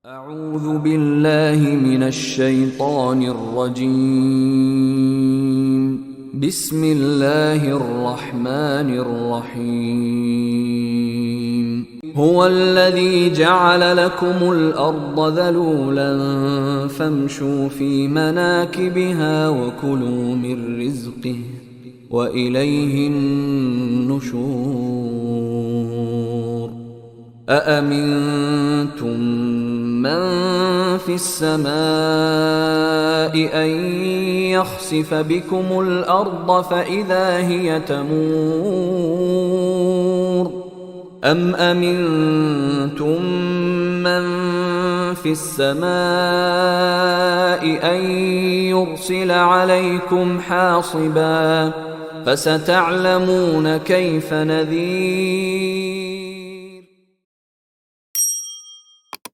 أعوذ بالله من الشيطان الرجيم. بسم الله الرحمن الرحيم. هو الذي جعل لكم الأرض ذلولا فامشوا في مناكبها وكلوا من رزقه وإليه النشور. أأمنتم من في السماء أن يخسف بكم الأرض فإذا هي تمور أم أمنتم من في السماء أن يرسل عليكم حاصبا فستعلمون كيف نذير.